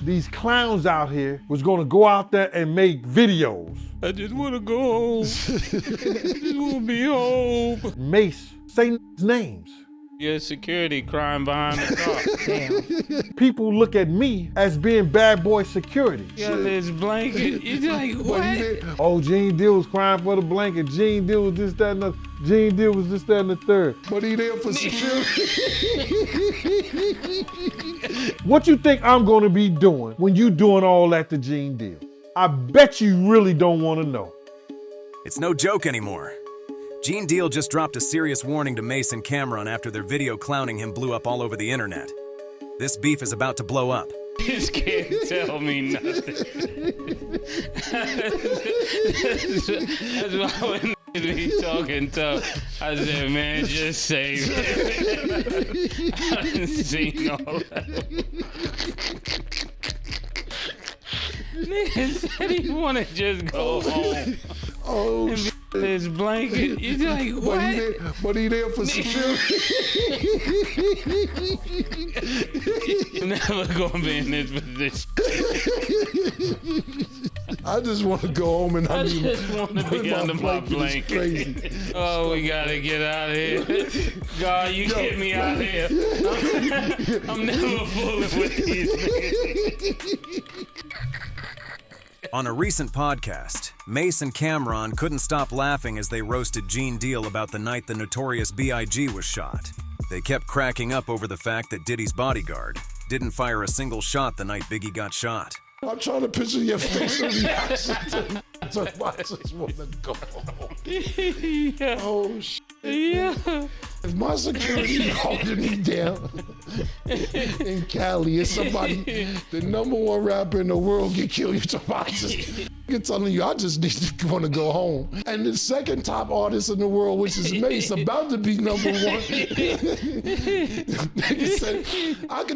these clowns out here was gonna go out there and make videos. I just wanna go home. I just wanna be home. Mase, say names. Yeah, security crime behind the car. Damn. People look at me as being bad boy security. Yeah, this blanket. You're like, what? Oh, Gene Deal was crying for the blanket. Gene Deal was this, that, and the Gene Deal was this, that, and the third. But he there for security. What you think I'm gonna be doing when you doing all that to Gene Deal? I bet you really don't wanna know. It's no joke anymore. Gene Deal just dropped a serious warning to Mase and Cam'ron after their video clowning him blew up all over the internet. This beef is about to blow up. This can't tell me nothing. That's why when be talking tough, I said, man, just save it. I done seen all that. Nigga said he wanna just go home. Oh, shit. This blanket. You're like, what? But he there for security. You're never gonna be in this position. I just want to go home and I just want to be under my blanket. Crazy. Oh, we gotta get out of here. God, you get me out of here. I'm never fooling with these niggas. On a recent podcast, Mase and Cam'ron couldn't stop laughing as they roasted Gene Deal about the night the Notorious B.I.G. was shot. They kept cracking up over the fact that Diddy's bodyguard didn't fire a single shot the night Biggie got shot. I'm trying to picture your facial reaction to I just want to go home. Yeah. Oh, shit. Yeah. If my security holding me down in Cali, it's somebody, the #1 rapper in the world get killed, you're telling you, I just need to want to go home. And the second top artist in the world, which is Mase, about to be #1. Nigga said,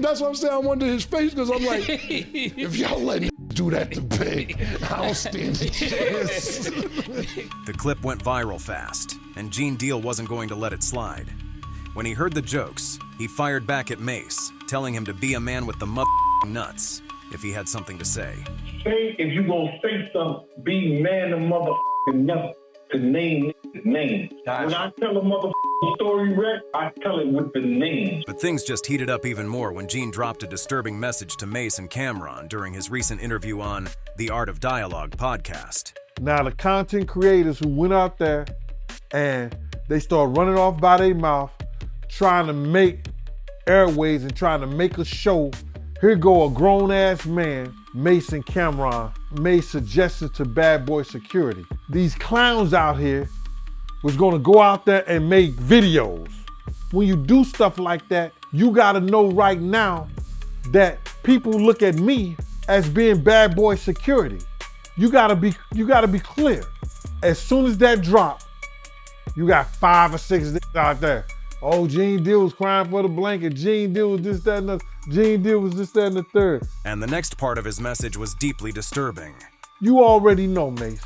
that's what I'm saying, I wonder his face, because I'm like, if y'all letting do that to Big, I don't stand a chance. The clip went viral fast, and Gene Deal wasn't going to let it slide. When he heard the jokes, he fired back at Mase, telling him to be a man with the nuts if he had something to say. Say, if you gonna say something, be man of motherfucking nuts to name his name. When I tell a motherfucking story, Rex, I tell it with the name. But things just heated up even more when Gene dropped a disturbing message to Mase and Cam'ron during his recent interview on The Art of Dialogue podcast. Now the content creators who went out there and they start running off by their mouth, trying to make airways and trying to make a show. Here go a grown-ass man, Mase and Cam'ron, made suggestions to bad boy security. These clowns out here was gonna go out there and make videos. When you do stuff like that, you gotta know right now that people look at me as being bad boy security. You gotta be clear. As soon as that drop, you got 5 or 6 out there. Oh, Gene Deal was crying for the blanket. Gene Deal was this, that, and the Gene Deal was this, that, and the third. And the next part of his message was deeply disturbing. You already know, Mase.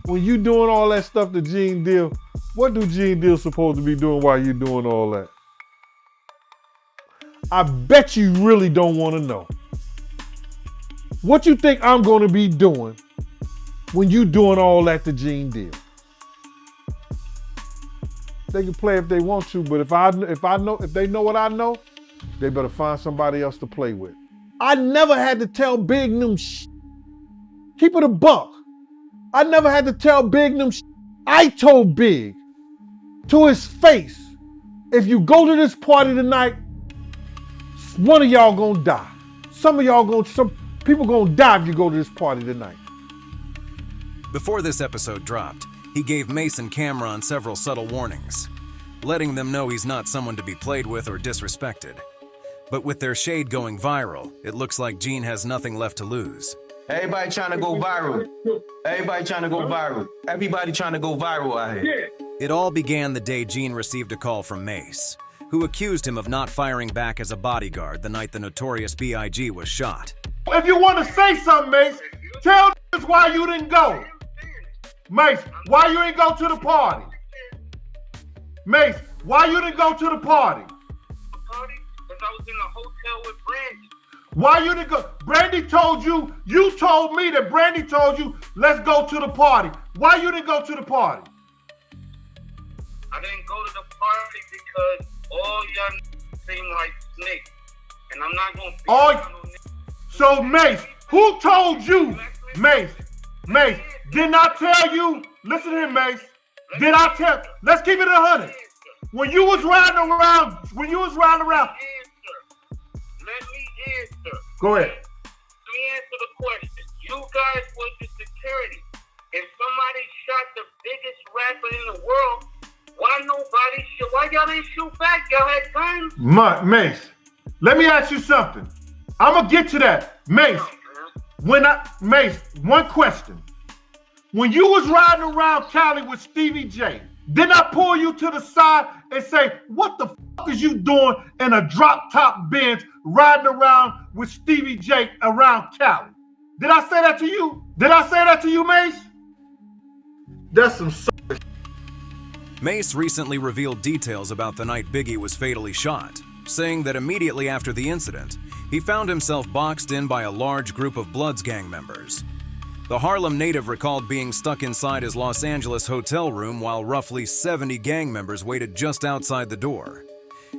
When you doing all that stuff to Gene Deal, what do Gene Deal supposed to be doing while you doing all that? I bet you really don't want to know. What you think I'm going to be doing when you doing all that to Gene Deal? They can play if they want to, but if they know what I know, they better find somebody else to play with. I never had to tell Big them Keep it a buck. I never had to tell Big them I told Big to his face, if you go to this party tonight, one of y'all gonna die. Some people gonna die if you go to this party tonight. Before this episode dropped, he gave Mase and Cam'ron several subtle warnings, letting them know he's not someone to be played with or disrespected. But with their shade going viral, it looks like Gene has nothing left to lose. Everybody trying to go viral. Everybody trying to go viral. Everybody trying to go viral out here. It all began the day Gene received a call from Mase, who accused him of not firing back as a bodyguard the night the Notorious B.I.G. was shot. If you want to say something, Mase, tell us why you didn't go. Mase, why you didn't go to the party? Mase, why you didn't go to the party? Party? Because I was in a hotel with Brandon. Why you didn't go? Brandy told you, you told me that Brandy told you, let's go to the party. Why you didn't go to the party? I didn't go to the party because all y'all seem like snakes. And I'm not going to be around no niggas. So Mase, who told you? Mase, didn't I tell you? Listen to him, Mase. Did I tell? Let's keep it 100. When you was riding around, Let me answer. Go ahead. Let me answer the question. You guys was the security. If somebody shot the biggest rapper in the world, why y'all didn't shoot back? Y'all had guns? Mase, let me ask you something. I'm gonna get to that. Mase, one question. When you was riding around Cali with Stevie J, didn't I pull you to the side and say, what the fuck is you doing in a drop top Benz riding around with Stevie J around Cali? Did I say that to you? Did I say that to you, Mase? That's some Mase recently revealed details about the night Biggie was fatally shot, saying that immediately after the incident, he found himself boxed in by a large group of Bloods gang members. The Harlem native recalled being stuck inside his Los Angeles hotel room while roughly 70 gang members waited just outside the door.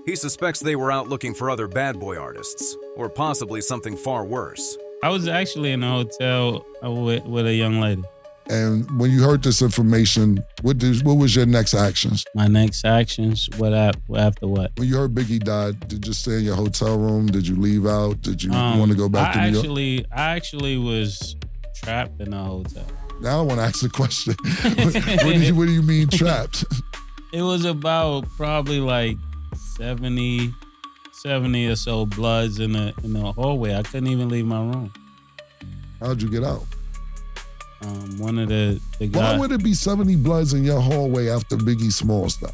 He suspects they were out looking for other bad boy artists, or possibly something far worse. I was actually in a hotel with a young lady. And when you heard this information, what was your next actions? My next actions? After what? When you heard Biggie died, did you stay in your hotel room? Did you leave out? Did you want to go back to New York? I actually was trapped in a hotel. Now I want to ask the question. What do you mean trapped? It was about probably like 70 or so Bloods in the hallway. I couldn't even leave my room. How'd you get out? One of the guys. Why would it be 70 Bloods in your hallway after Biggie Smalls died?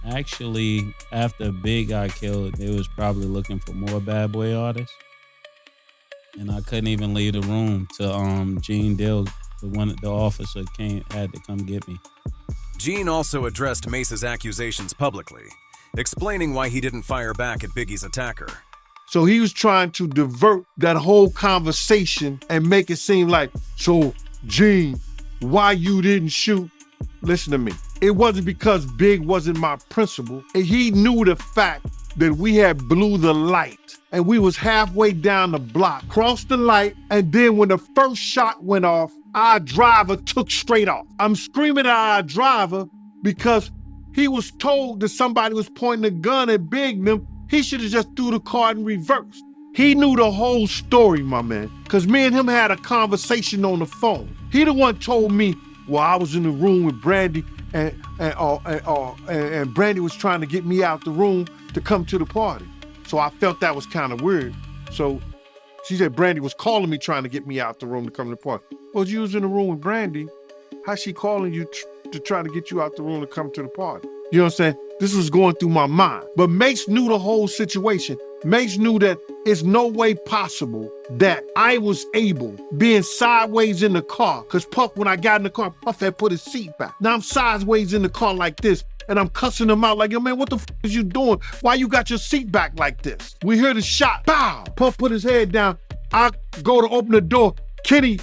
Actually, after Big got killed, they was probably looking for more bad boy artists. And I couldn't even leave the room till Gene Dill, the officer had to come get me. Gene also addressed Mase's accusations publicly, explaining why he didn't fire back at Biggie's attacker. So he was trying to divert that whole conversation and make it seem like, so Gene, why you didn't shoot? Listen to me. It wasn't because Big wasn't my principal. He knew the fact that we had blew the light and we was halfway down the block, crossed the light, and then when the first shot went off, our driver took straight off. I'm screaming at our driver because he was told that somebody was pointing a gun at Big and them. He should have just threw the car in reverse. He knew the whole story, my man, because me and him had a conversation on the phone. He the one told me, well, I was in the room with Brandy and Brandy was trying to get me out the room to come to the party. So I felt that was kind of weird. So she said Brandy was calling me trying to get me out the room to come to the party. Well, you was in the room with Brandy. How's she calling you to try to get you out the room to come to the party? You know what I'm saying? This was going through my mind. But Mase knew the whole situation. Mase knew that it's no way possible that I was able, being sideways in the car, because Puff, when I got in the car, Puff had put his seat back. Now I'm sideways in the car like this, and I'm cussing him out like, yo, man, what the f is you doing? Why you got your seat back like this? We hear the shot, pow! Puff put his head down. I go to open the door. Kenny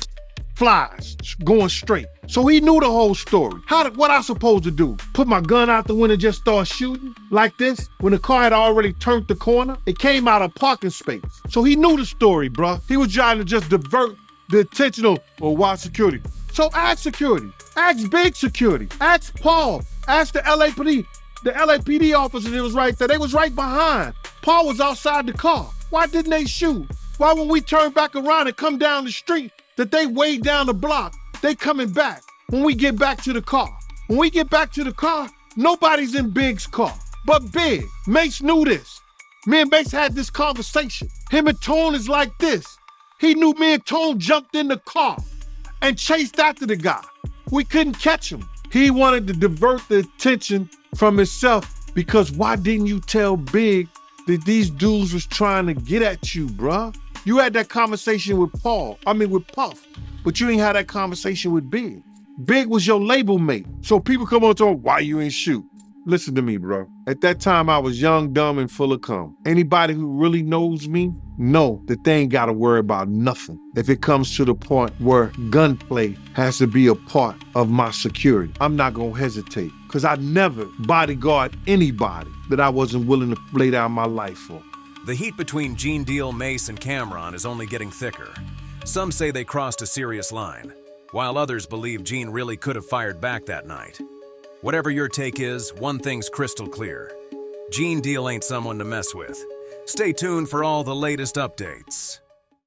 flies, going straight. So he knew the whole story. What I supposed to do? Put my gun out the window and just start shooting like this? When the car had already turned the corner, it came out of parking space. So he knew the story, bruh. He was trying to just divert the attention of, well, why security? So ask security, ask Big security, ask Paul, ask the LAPD. The LAPD officer that was right there, they was right behind. Paul was outside the car. Why didn't they shoot? Why when we turn back around and come down the street, that they way down the block, they coming back when we get back to the car. When we get back to the car, nobody's in Big's car but Big. Mase knew this. Me and Mase had this conversation. Him and Tone is like this. He knew me and Tone jumped in the car and chased after the guy. We couldn't catch him. He wanted to divert the attention from himself because why didn't you tell Big that these dudes was trying to get at you, bruh? You had that conversation with with Puff, but you ain't had that conversation with Big. Big was your label mate. So people come on to him, why you ain't shoot? Listen to me, bro. At that time, I was young, dumb, and full of cum. Anybody who really knows me know that they ain't gotta worry about nothing if it comes to the point where gunplay has to be a part of my security. I'm not gonna hesitate, because I never bodyguard anybody that I wasn't willing to lay down my life for. The heat between Gene Deal, Mase, and Cam'ron is only getting thicker. Some say they crossed a serious line, while others believe Gene really could have fired back that night. Whatever your take is, one thing's crystal clear. Gene Deal ain't someone to mess with. Stay tuned for all the latest updates.